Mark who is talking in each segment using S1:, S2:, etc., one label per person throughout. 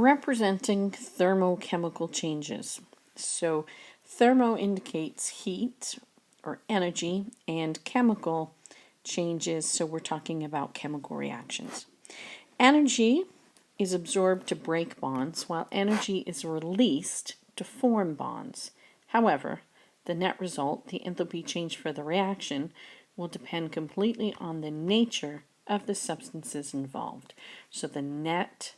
S1: Representing thermochemical changes. So thermo indicates heat or energy, and chemical changes, so we're talking about chemical reactions. Energy is absorbed to break bonds, while energy is released to form bonds. However, the net result, the enthalpy change for the reaction, will depend completely on the nature of the substances involved. So the net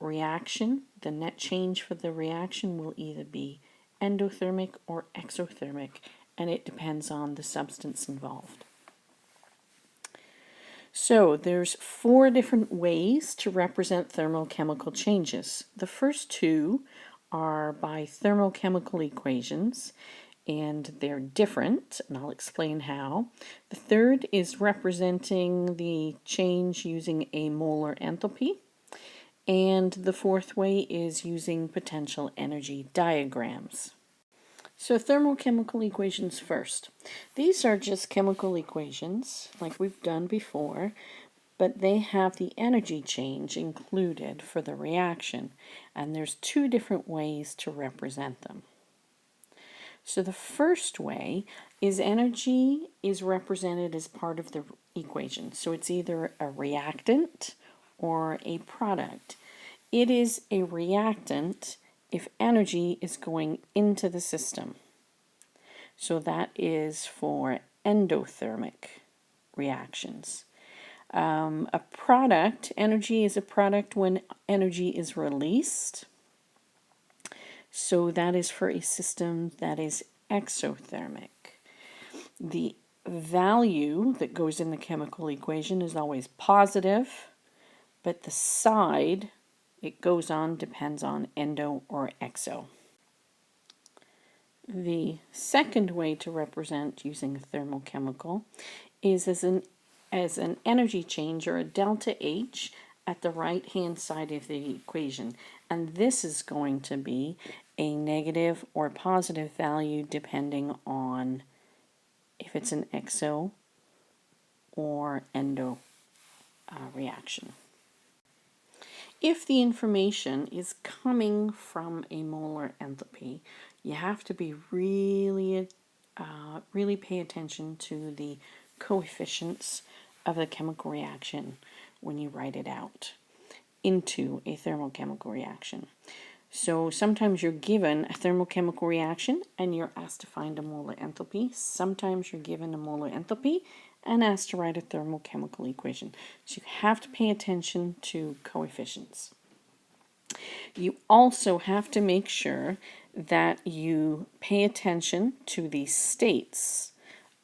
S1: reaction, the net change for the reaction will either be endothermic or exothermic, and it depends on the substance involved. So there's 4 different ways to represent thermochemical changes. The first 2 are by thermochemical equations, and they're different, and I'll explain how. The third is representing the change using a molar enthalpy. And the fourth way is using potential energy diagrams. So thermochemical equations first. These are just chemical equations like we've done before, but they have the energy change included for the reaction. And there's 2 different ways to represent them. So the first way is energy is represented as part of the equation. So it's either a reactant or a product. It is a reactant if energy is going into the system. So that is for endothermic reactions. A product, energy is a product when energy is released. So that is for a system that is exothermic. The value that goes in the chemical equation is always positive, but the side it goes on depends on endo or exo. The second way to represent using a thermochemical is as an energy change or a delta H at the right hand side of the equation, and this is going to be a negative or positive value depending on if it's an exo or endo reaction. If the information is coming from a molar enthalpy, you have to be really pay attention to the coefficients of the chemical reaction when you write it out into a thermochemical reaction. So sometimes you're given a thermochemical reaction and you're asked to find a molar enthalpy. Sometimes you're given a molar enthalpy and asked to write a thermochemical equation. So you have to pay attention to coefficients. You also have to make sure that you pay attention to the states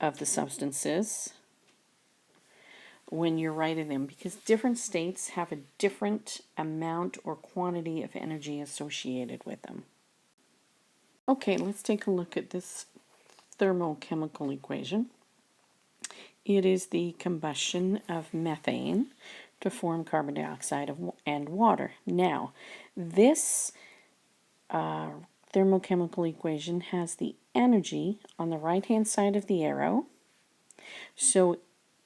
S1: of the substances when you're writing them, because different states have a different amount or quantity of energy associated with them. Okay, let's take a look at this thermochemical equation. It is the combustion of methane to form carbon dioxide and water. Now, this thermochemical equation has the energy on the right-hand side of the arrow. So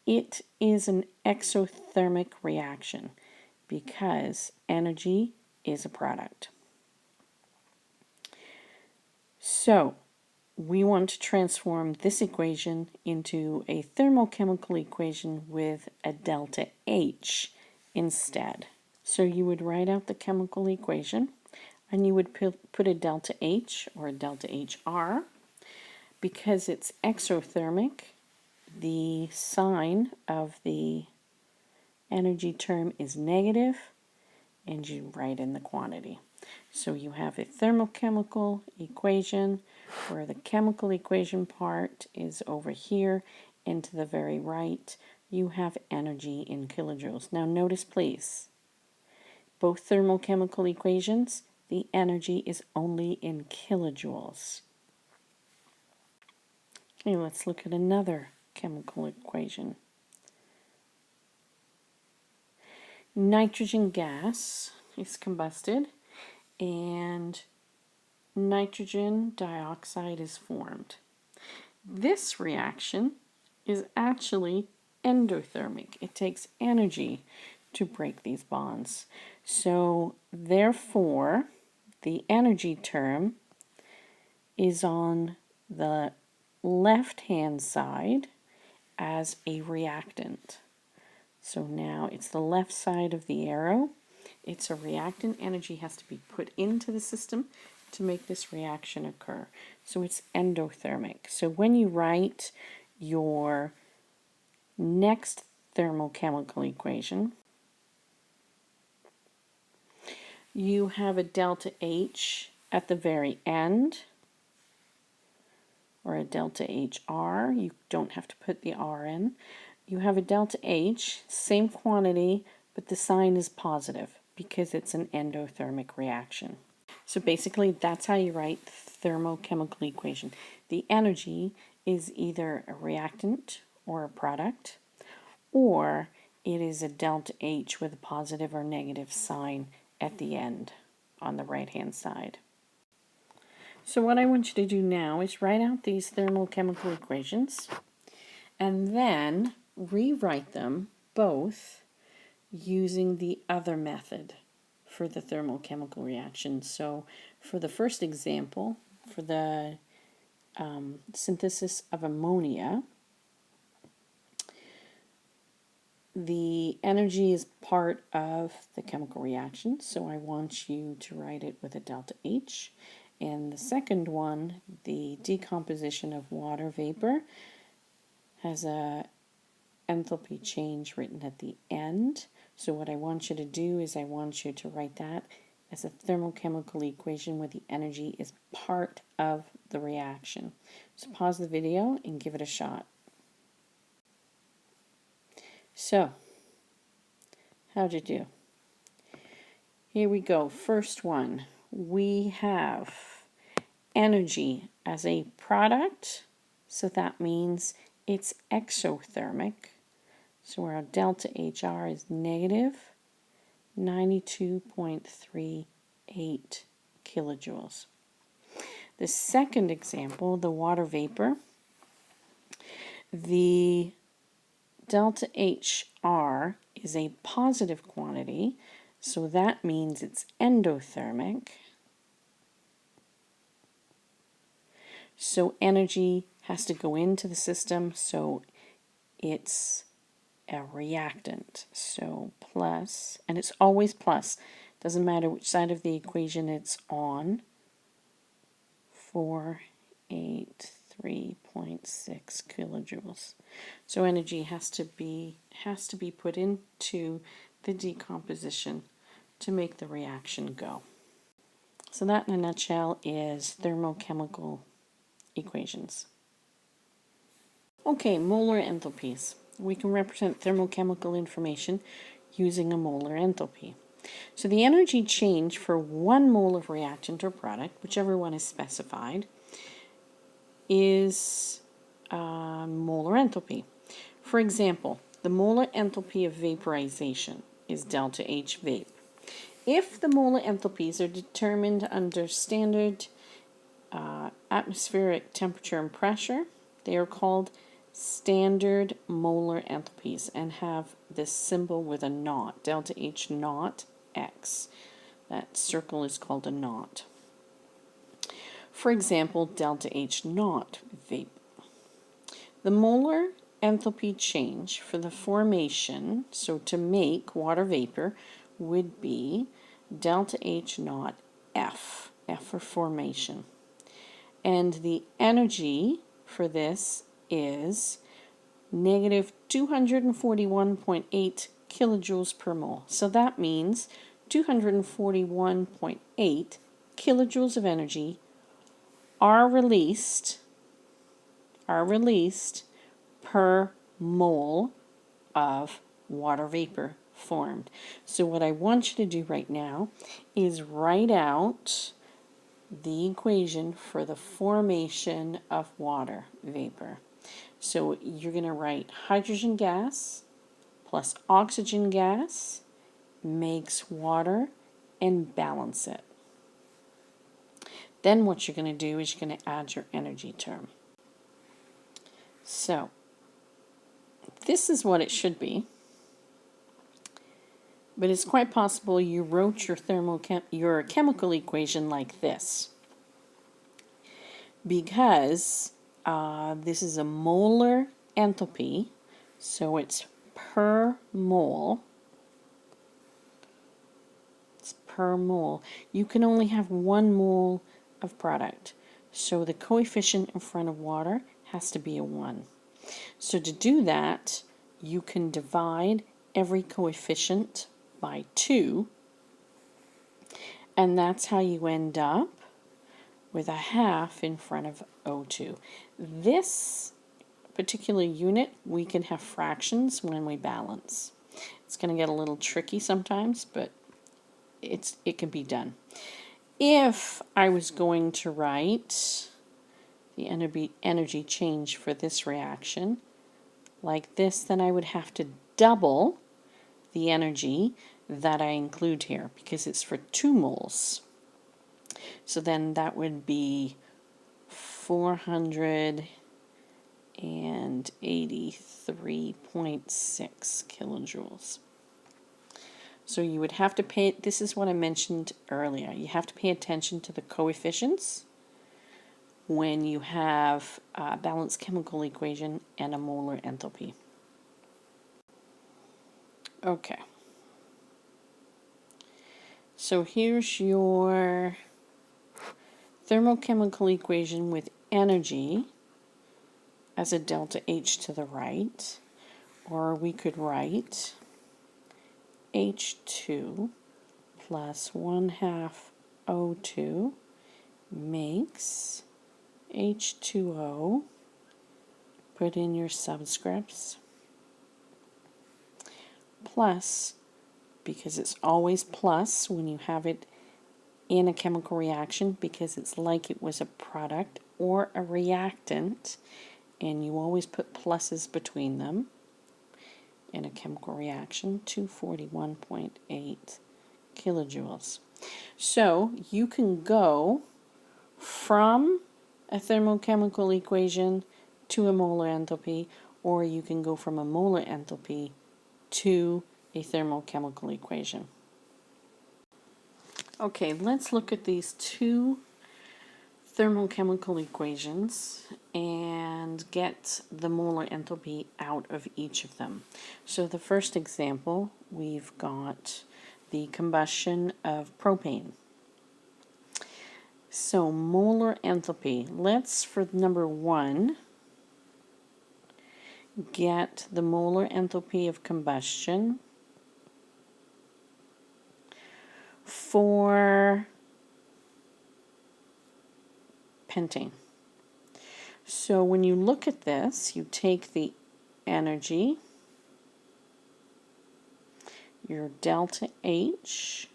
S1: it is an exothermic reaction because energy is a product. So we want to transform this equation into a thermochemical equation with a delta H instead. So you would write out the chemical equation and you would put a delta H or a delta HR. Because it's exothermic, the sign of the energy term is negative and you write in the quantity. So you have a thermochemical equation where the chemical equation part is over here, and to the very right you have energy in kilojoules. Now notice please, both thermochemical equations, the energy is only in kilojoules. Okay, let's look at another chemical equation. Nitrogen gas is combusted and nitrogen dioxide is formed. This reaction is actually endothermic. It takes energy to break these bonds. So therefore, the energy term is on the left-hand side as a reactant. So now it's the left side of the arrow. It's a reactant. Energy has to be put into the system to make this reaction occur. So it's endothermic. So when you write your next thermochemical equation, you have a delta H at the very end, or a delta HR. You don't have to put the R in. You have a delta H, same quantity, but the sign is positive because it's an endothermic reaction. So basically, that's how you write thermochemical equation. The energy is either a reactant or a product, or it is a delta H with a positive or negative sign at the end on the right-hand side. So what I want you to do now is write out these thermochemical equations and then rewrite them both using the other method for the thermochemical reaction. So for the first example, for the synthesis of ammonia, the energy is part of the chemical reaction, so I want you to write it with a delta H. And the second one, the decomposition of water vapor, has a enthalpy change written at the end. So what I want you to do is I want you to write that as a thermochemical equation where the energy is part of the reaction. So pause the video and give it a shot. So, how'd you do? Here we go. First one, we have energy as a product, so that means it's exothermic. So our delta HR is negative 92.38 kilojoules. The second example, the water vapor, the delta HR is a positive quantity, so that means it's endothermic. So energy has to go into the system, so it's a reactant. So plus, and it's always plus, doesn't matter which side of the equation it's on, 483.6 kilojoules. So energy has to be put into the decomposition to make the reaction go. So that in a nutshell is thermochemical equations. Okay, molar enthalpies. We can represent thermochemical information using a molar enthalpy. So the energy change for 1 mole of reactant or product, whichever one is specified, is molar enthalpy. For example, the molar enthalpy of vaporization is delta H vape. If the molar enthalpies are determined under standard atmospheric temperature and pressure, they are called standard molar enthalpies and have this symbol with a naught, delta H naught X. That circle is called a naught. For example, delta H naught vape. The molar enthalpy change for the formation, so to make water vapor, would be delta H naught F, F for formation. And the energy for this is negative 241.8 kilojoules per mole. So that means 241.8 kilojoules of energy are released per mole of water vapor formed. So what I want you to do right now is write out the equation for the formation of water vapor. So you're going to write hydrogen gas plus oxygen gas makes water and balance it. Then what you're going to do is you're going to add your energy term. So this is what it should be. But it's quite possible you wrote your chemical equation like this, because this is a molar enthalpy, so it's per mole. It's per mole. You can only have 1 mole of product, so the coefficient in front of water has to be a 1. So to do that, you can divide every coefficient by 2, and that's how you end up with a half in front of O2. This particular unit, we can have fractions when we balance. It's going to get a little tricky sometimes, but it can be done. If I was going to write the energy change for this reaction like this, then I would have to double the energy that I include here, because it's for 2 moles. So then that would be 483.6 kilojoules. So you would have to pay, this is what I mentioned earlier, you have to pay attention to the coefficients when you have a balanced chemical equation and a molar enthalpy. Okay. So here's your thermochemical equation with energy as a delta H to the right, or we could write H2 plus 1/2 O2 makes H2O, put in your subscripts, plus, because it's always plus when you have it in a chemical reaction, because it's like it was a product or a reactant, and you always put pluses between them in a chemical reaction, 241.8 kilojoules. So you can go from a thermochemical equation to a molar enthalpy, or you can go from a molar enthalpy to a thermochemical equation. Okay, let's look at these 2 thermochemical equations and get the molar enthalpy out of each of them. So the first example, we've got the combustion of propane. So molar enthalpy, let's, for number 1, get the molar enthalpy of combustion for pentane. So when you look at this, you take the energy, your delta H,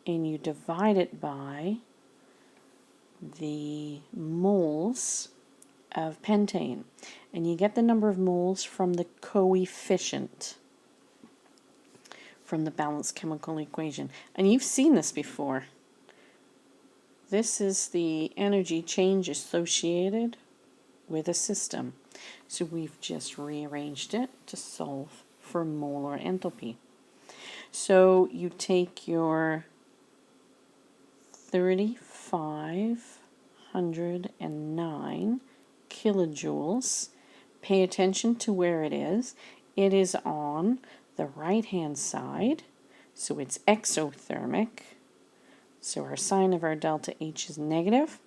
S1: and you divide it by the moles of pentane. And you get the number of moles from the coefficient from the balanced chemical equation. And you've seen this before. This is the energy change associated with a system. So we've just rearranged it to solve for molar enthalpy. So you take your 3,509 kilojoules. Pay attention to where it is. It is on the right-hand side, so it's exothermic. So our sign of our delta H is negative.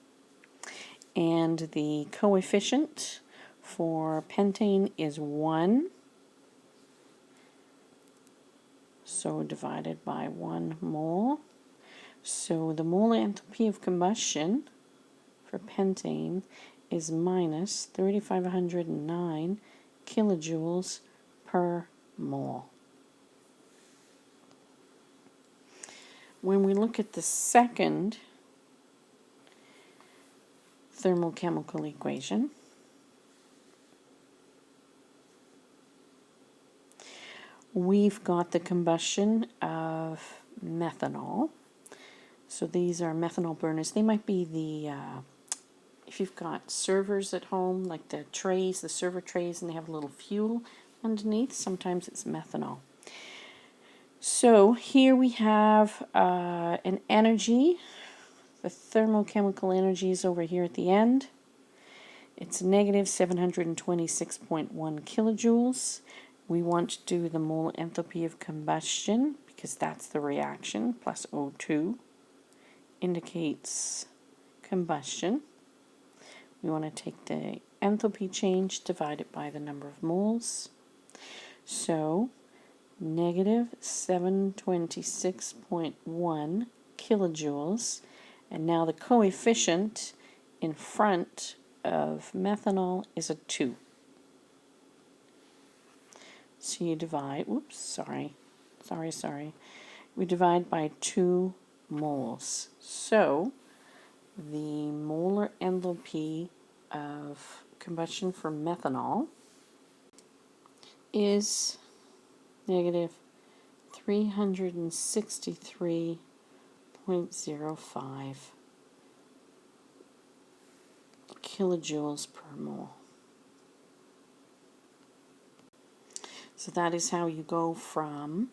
S1: And the coefficient for pentane is 1. So divided by 1 mole. So the molar enthalpy of combustion for pentane is minus 3,509 kilojoules per mole. When we look at the second thermochemical equation, we've got the combustion of methanol. So these are methanol burners. They might be the, if you've got servers at home, like the trays, the server trays, and they have a little fuel underneath, sometimes it's methanol. So here we have an energy. The thermochemical energy is over here at the end. It's negative 726.1 kilojoules. We want to do the molar enthalpy of combustion because that's the reaction, plus O2 indicates combustion. We want to take the enthalpy change, divide it by the number of moles. So negative 726.1 kilojoules. And now the coefficient in front of methanol is a 2. So you divide, we divide by 2 moles. So the molar enthalpy of combustion for methanol is negative 363.05 kilojoules per mole. So that is how you go from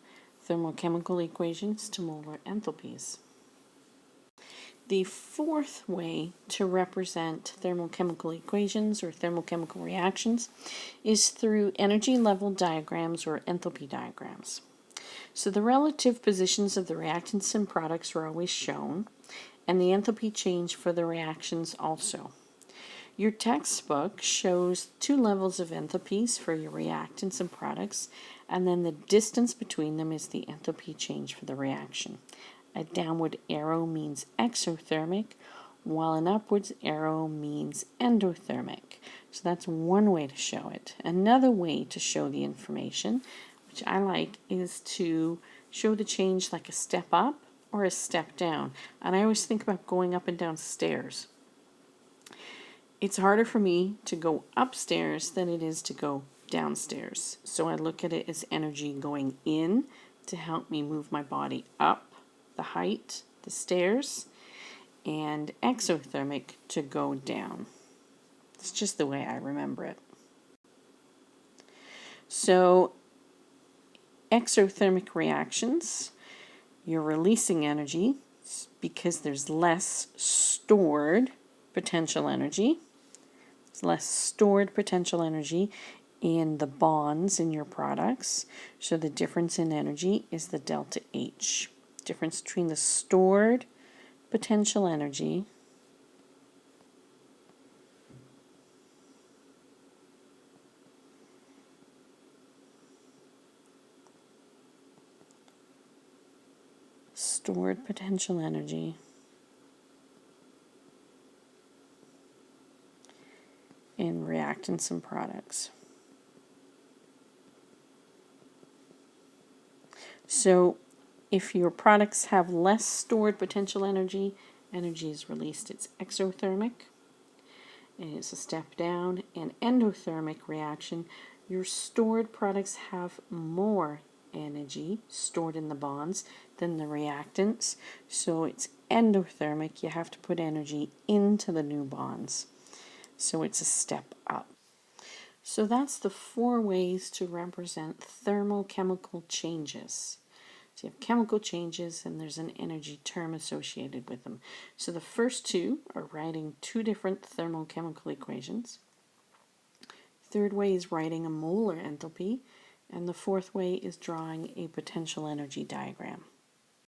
S1: thermochemical equations to molar enthalpies. The fourth way to represent thermochemical equations or thermochemical reactions is through energy level diagrams or enthalpy diagrams. So the relative positions of the reactants and products are always shown, and the enthalpy change for the reactions also. Your textbook shows 2 levels of enthalpies for your reactants and products, and then the distance between them is the enthalpy change for the reaction. A downward arrow means exothermic, while an upwards arrow means endothermic. So that's one way to show it. Another way to show the information, which I like, is to show the change like a step up or a step down. And I always think about going up and down stairs. It's harder for me to go upstairs than it is to go downstairs. So I look at it as energy going in to help me move my body up the height, the stairs, and exothermic to go down. It's just the way I remember it. So exothermic reactions, you're releasing energy because there's less stored potential energy. There's less stored potential energy in the bonds in your products. So the difference in energy is the delta H. Difference between the stored potential energy in reactants and products. So if your products have less stored potential energy, energy is released. It's exothermic, and it's a step down. And endothermic reaction, your stored products have more energy stored in the bonds than the reactants. So it's endothermic. You have to put energy into the new bonds. So it's a step up. So that's the 4 ways to represent thermochemical changes. So you have chemical changes and there's an energy term associated with them. So the first 2 are writing 2 different thermochemical equations. Third way is writing a molar enthalpy, and the fourth way is drawing a potential energy diagram.